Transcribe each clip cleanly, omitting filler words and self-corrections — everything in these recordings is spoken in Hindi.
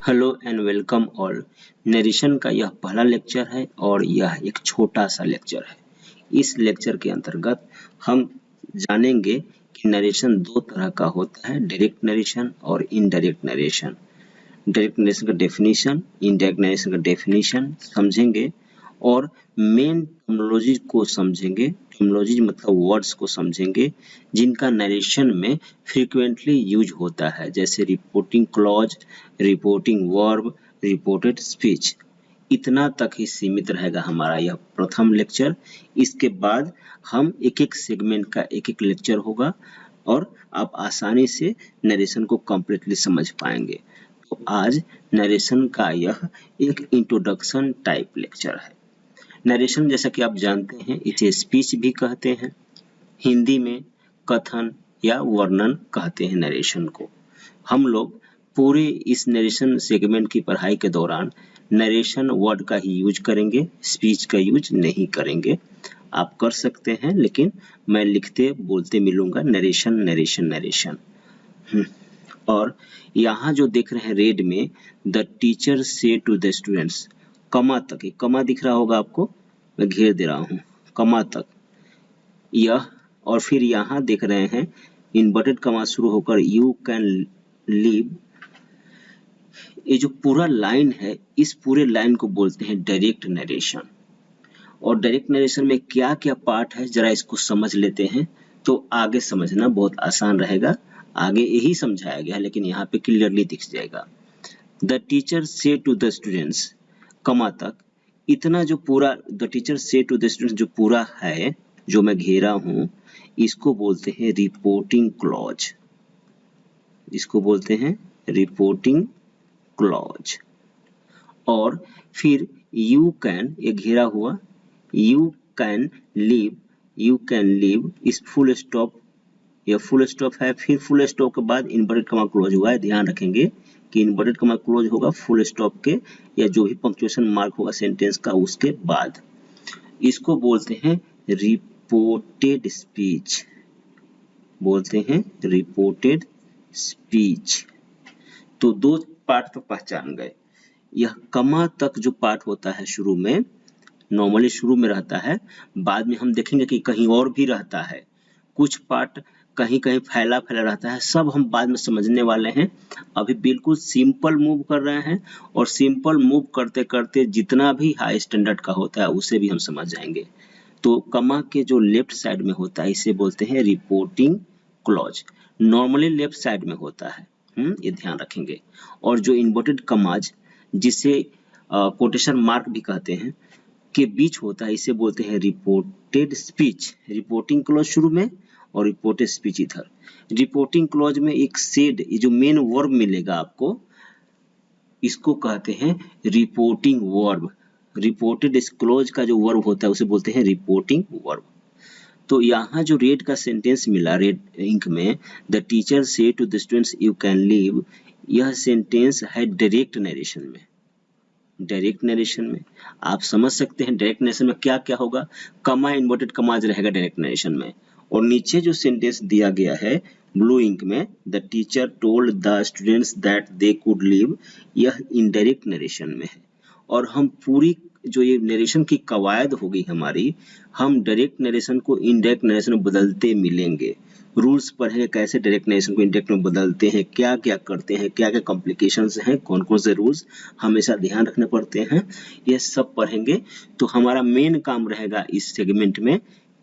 Hello and welcome all. Narration का यह पहला लेक्चर है और यह एक छोटा सा लेक्चर है। इस लेक्चर के अंतर्गत हम जानेंगे कि नरेशन दो तरह का होता है, डायरेक्ट नरेशन और इनडायरेक्ट नरेशन। डायरेक्ट नरेशन का डेफिनेशन, इनडायरेक्ट नरेशन का डेफिनेशन समझेंगे और मेन टर्मिनोलॉजी को समझेंगे। टर्मिनोलॉजी मतलब वर्ड्स को समझेंगे जिनका नरेशन में फ्रीक्वेंटली यूज होता है, जैसे reporting clause, reporting verb, reported speech. इतना तक ही सीमित रहेगा हमारा यह प्रथम लेक्चर। इसके बाद हम एक एक सेगमेंट का एक एक लेक्चर होगा और आप आसानी से नरेशन को कंप्लीटली समझ पाएंगे। तो आज नरेशन का यह एक इंट्रोडक्शन टाइप लेक्चर है। नरेशन जैसा कि आप जानते हैं इसे स्पीच भी कहते हैं, हिंदी में कथन या वर्णन कहते हैं नरेशन को। हम लोग पूरे इस नरेशन सेगमेंट की पढ़ाई के दौरान नरेशन वर्ड का ही यूज करेंगे, स्पीच का यूज नहीं करेंगे। आप कर सकते हैं लेकिन मैं लिखते बोलते मिलूंगा नरेशन नरेशन नरेशन। और यहाँ जो देख रहे हैं रेड में, the teacher say to the students, कमा तक, ये कमा दिख रहा होगा आपको, मैं घेर दे रहा हूँ, कमा तक यह। और फिर यहाँ देख रहे हैं इन्वर्टेड कमा शुरू होकर यू कैन लीव। ये जो पूरा लाइन है, इस पूरे लाइन को बोलते हैं डायरेक्ट नरेशन। और डायरेक्ट नरेशन में क्या क्या पार्ट है जरा इसको समझ लेते हैं तो आगे समझना बहुत आसान रहेगा। आगे यही समझाया गया है लेकिन यहाँ पे क्लियरली दिख जाएगा। The teacher say to the students, कमा तक, इतना जो पूरा the teacher say to the students जो पूरा है, जो मैं घेरा हूं, इसको बोलते हैं रिपोर्टिंग क्लॉज। इसको बोलते हैं रिपोर्टिंग क्लॉज। और फिर यू कैन, ये घेरा हुआ, you can leave, you can leave, इस फुल स्टॉप, ये फुल स्टॉप है, फिर फुल स्टॉप के बाद इन्वर्टेड कमा क्लोज हुआ है। ध्यान रखेंगे कि इन्वर्टेड कमा क्लोज होगा फुल स्टॉप के या जो भी पंक्चुएशन मार्क होगा सेंटेंस का उसके बाद। इसको बोलते हैं रिपोर्टेड स्पीच, बोलते हैं रिपोर्टेड स्पीच। तो दो पार्ट तो पहचान गए। यह कमा तक जो पार्ट होता है शुरू में, नॉर्मली शुरू में रहता है, बाद में हम देखेंगे कि कहीं और भी रहता है। कुछ पार्ट कहीं कहीं फैला फैला रहता है, सब हम बाद में समझने वाले हैं। अभी बिल्कुल सिंपल मूव कर रहे हैं और सिंपल मूव करते करते जितना भी हाई स्टैंडर्ड का होता है उसे भी हम समझ जाएंगे। तो कमा के जो लेफ्ट साइड में होता है इसे बोलते हैं reporting clause, normally left side में होता है, ये ध्यान रखेंगे। और जो इन्वर्टेड कमाज, जिसे कोटेशन मार्क भी कहते हैं, के बीच होता है, इसे बोलते हैं रिपोर्टेड स्पीच। रिपोर्टिंग क्लॉज शुरू में और रिपोर्टेड स्पीच इधर। रिपोर्टिंग क्लॉज में एक सेड, ये जो मेन वर्ब मिलेगा आपको, इसको कहते हैं रिपोर्टिंग वर्ब। रिपोर्टेड क्लॉज का जो वर्ब होता है उसे बोलते हैं रिपोर्टिंग वर्ब। तो यहाँ जो रेड का सेंटेंस मिला रेड इंक में, the teacher say to the students you can leave, यह सेंटेंस है डायरेक्ट नरेशन में। डायरेक्ट नरेशन में आप समझ सकते हैं डायरेक्ट नरेशन में क्या क्या होगा। कमा इन्वर्टेड कमाज रहेगा डायरेक्ट नरेशन में। और नीचे जो सेंटेंस दिया गया है ब्लू इंक में, the teacher told the students that they could leave, यह इनडायरेक्ट नरेशन में है। और हम पूरी जो ये नरेशन की कवायद होगी हमारी, हम डायरेक्ट नरेशन को इनडायरेक्ट नरेशन में बदलते मिलेंगे। रूल्स पढ़ेंगे कैसे डायरेक्ट नरेशन को इनडायरेक्ट में बदलते हैं, क्या क्या करते हैं, क्या क्या कॉम्प्लिकेशंस हैं, कौन कौन से रूल्स हमेशा ध्यान रखने पड़ते हैं, ये सब पढ़ेंगे। तो हमारा मेन काम रहेगा इस सेगमेंट में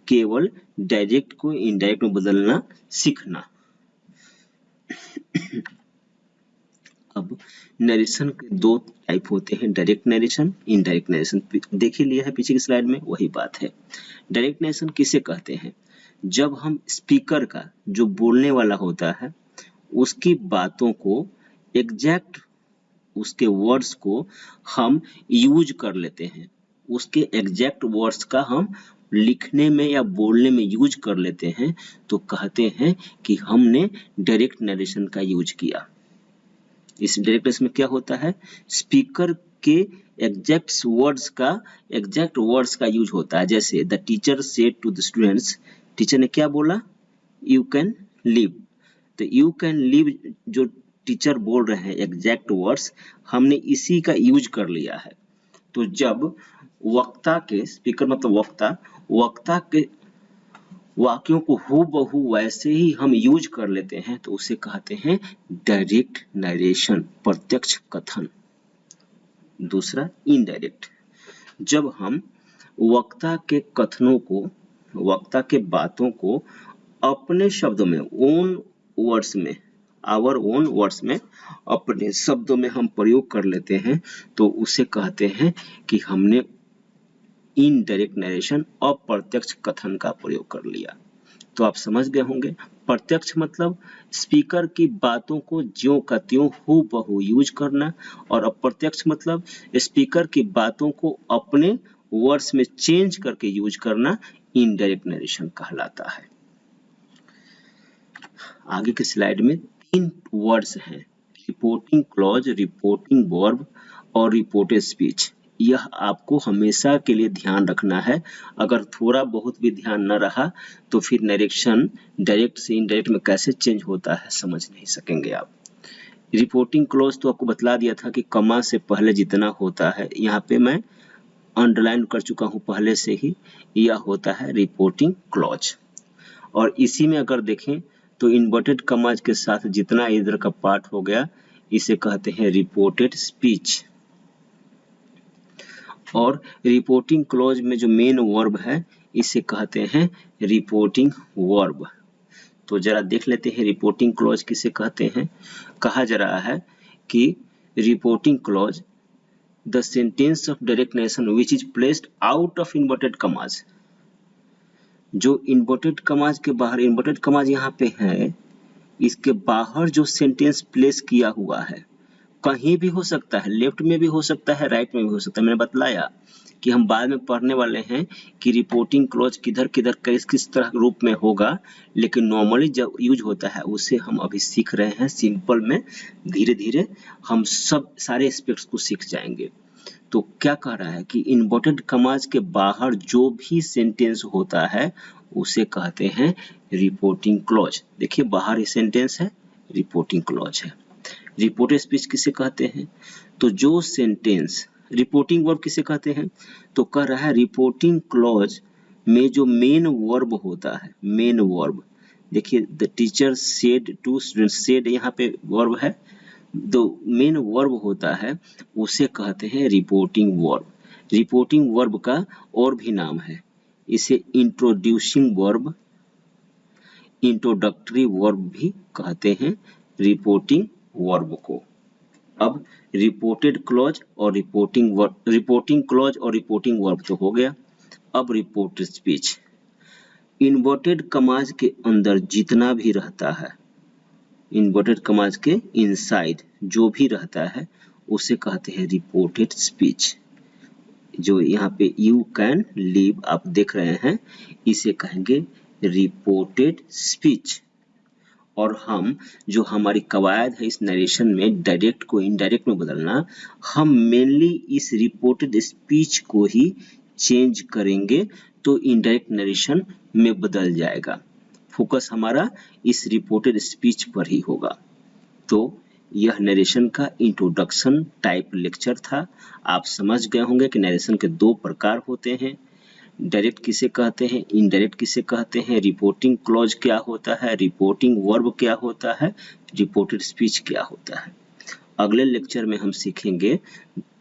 केवल डायरेक्ट को इनडायरेक्ट में बदलना सीखना। अब नरेशन के दो टाइप होते हैं, डायरेक्ट नरेशन, इनडायरेक्ट नरेशन। देख ही लिया है पीछे की स्लाइड में, वही बात है। डायरेक्ट नरेशन किसे कहते हैं? जब हम स्पीकर का, जो बोलने वाला होता है, उसकी बातों को एग्जैक्ट, उसके वर्ड्स को हम यूज कर लेते हैं, उसके एग्जैक्ट वर्ड्स का हम लिखने में या बोलने में यूज कर लेते हैं, तो कहते हैं कि हमने डायरेक्ट नरेशन का यूज किया। इस डायरेक्ट नरेशन में क्या होता है, स्पीकर के एग्जैक्ट वर्ड्स का यूज होता है। जैसे the teacher said to the students, teacher ने क्या बोला, यू कैन लीव। तो यू कैन लीव जो टीचर बोल रहे हैं एग्जैक्ट वर्ड्स, हमने इसी का यूज कर लिया है। तो जब वक्ता के, स्पीकर मतलब वक्ता के वाक्यों को हूबहू वैसे ही हम यूज कर लेते हैं तो उसे कहते हैं डायरेक्ट नरेशन, प्रत्यक्ष कथन। दूसरा इनडायरेक्ट, जब हम वक्ता के कथनों को, वक्ता के बातों को अपने शब्दों में, ओन वर्ड्स में, आवर ओन वर्ड्स में, अपने शब्दों में हम प्रयोग कर लेते हैं तो उसे कहते हैं कि हमने इनडायरेक्ट नरेशन, अप्रत्यक्ष कथन का प्रयोग कर लिया। तो आप समझ गए होंगे, प्रत्यक्ष मतलब स्पीकर की बातों को ज्यों का त्यों हूबहू यूज करना, और अप्रत्यक्ष मतलब स्पीकर की बातों को अपने वर्ड्स में चेंज करके यूज करना इनडायरेक्ट नरेशन कहलाता है। आगे के स्लाइड में 3 वर्ड्स हैं, रिपोर्टिंग क्लॉज, रिपोर्टिंग वर्ब और रिपोर्टेड स्पीच। यह आपको हमेशा के लिए ध्यान रखना है। अगर थोड़ा बहुत भी ध्यान न रहा तो फिर नरेशन डायरेक्ट से इनडायरेक्ट में कैसे चेंज होता है समझ नहीं सकेंगे आप। रिपोर्टिंग क्लॉज तो आपको बतला दिया था कि कमा से पहले जितना होता है, यहाँ पे मैं अंडरलाइन कर चुका हूँ पहले से ही, यह होता है रिपोर्टिंग क्लॉज। और इसी में अगर देखें तो इन्वर्टेड कमाज के साथ जितना इधर का पार्ट हो गया इसे कहते हैं रिपोर्टेड स्पीच। और रिपोर्टिंग क्लॉज में जो मेन वर्ब है इसे कहते हैं रिपोर्टिंग वर्ब। तो जरा देख लेते हैं रिपोर्टिंग क्लॉज किसे कहते हैं। कहा जा रहा है कि reporting clause the sentence of direct narration which is placed out of inverted commas. जो इन्वर्टेड कमाज के बाहर, इन्वर्टेड कमाज यहाँ पे है, इसके बाहर जो सेंटेंस प्लेस किया हुआ है, कहीं भी हो सकता है, लेफ्ट में भी हो सकता है, राइट में भी हो सकता है। मैंने बतलाया कि हम बाद में पढ़ने वाले हैं कि रिपोर्टिंग क्लॉज किधर किधर किस तरह रूप में होगा, लेकिन नॉर्मली जब यूज होता है उसे हम अभी सीख रहे हैं सिंपल में। धीरे धीरे हम सब सारे एस्पेक्ट्स को सीख जाएंगे। तो क्या कह रहा है कि इन्वर्टेड कमाज के बाहर जो भी सेंटेंस होता है उसे कहते हैं रिपोर्टिंग क्लॉज। देखिए बाहर ही सेंटेंस है, रिपोर्टिंग क्लॉज है। रिपोर्टेड स्पीच किसे कहते हैं, तो जो सेंटेंस, रिपोर्टिंग वर्ब किसे कहते हैं, तो कह रहा है रिपोर्टिंग क्लॉज में जो मेन वर्ब होता है, मेन वर्ब, देखिए the teacher said to students, said यहाँ पे वर्ब है, जो मेन वर्ब होता है उसे कहते हैं रिपोर्टिंग वर्ब। रिपोर्टिंग वर्ब का और भी नाम है, इसे इंट्रोड्यूसिंग वर्ब, इंट्रोडक्टरी वर्ब भी कहते हैं रिपोर्टिंग वर्ब को। अब रिपोर्टेड क्लॉज और रिपोर्टिंग वर्ब, रिपोर्टिंग क्लॉज और रिपोर्टिंग वर्ब तो हो गया। अब रिपोर्टेड स्पीच, इन्वर्टेड कमाज के अंदर जितना भी रहता है, इन्वर्टेड कमाज के इनसाइड जो भी रहता है उसे कहते हैं रिपोर्टेड स्पीच। जो यहाँ पे यू कैन लीव आप देख रहे हैं, इसे कहेंगे रिपोर्टेड स्पीच। और हम जो हमारी कवायद है इस नरेशन में डायरेक्ट को इनडायरेक्ट में बदलना, हम मेनली इस रिपोर्टेड स्पीच को ही चेंज करेंगे तो इनडायरेक्ट नरेशन में बदल जाएगा। फोकस हमारा इस रिपोर्टेड स्पीच पर ही होगा। तो यह नरेशन का इंट्रोडक्शन टाइप लेक्चर था। आप समझ गए होंगे कि नरेशन के 2 प्रकार होते हैं, डायरेक्ट किसे कहते हैं, इनडायरेक्ट किसे कहते हैं, रिपोर्टिंग क्लॉज क्या होता है, रिपोर्टिंग वर्ब क्या होता है, रिपोर्टेड स्पीच क्या होता है। अगले लेक्चर में हम सीखेंगे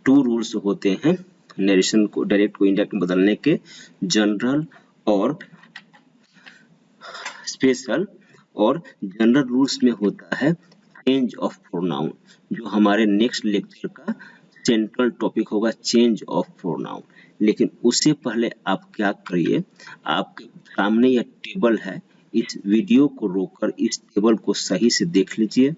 2 रूल्स होते हैं नरेशन को डायरेक्ट को इनडायरेक्ट में बदलने के, जनरल और स्पेशल। और जनरल रूल्स में होता है चेंज ऑफ प्रोनाउन, जो हमारे नेक्स्ट लेक्चर का सेंट्रल टॉपिक होगा, चेंज ऑफ प्रोनाउन। लेकिन उससे पहले आप क्या करिए, आपके सामने यह टेबल है, इस वीडियो को रोककर इस टेबल को सही से देख लीजिए।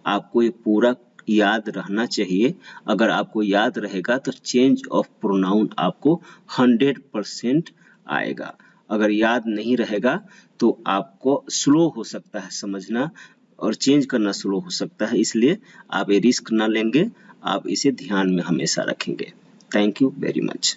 आपको ये पूरा याद रहना चाहिए। अगर आपको याद रहेगा तो चेंज ऑफ प्रोनाउन आपको 100% आएगा। अगर याद नहीं रहेगा तो आपको स्लो हो सकता है समझना और चेंज करना स्लो हो सकता है, इसलिए आप ये रिस्क ना लेंगे, आप इसे ध्यान में हमेशा रखेंगे। Thank you very much.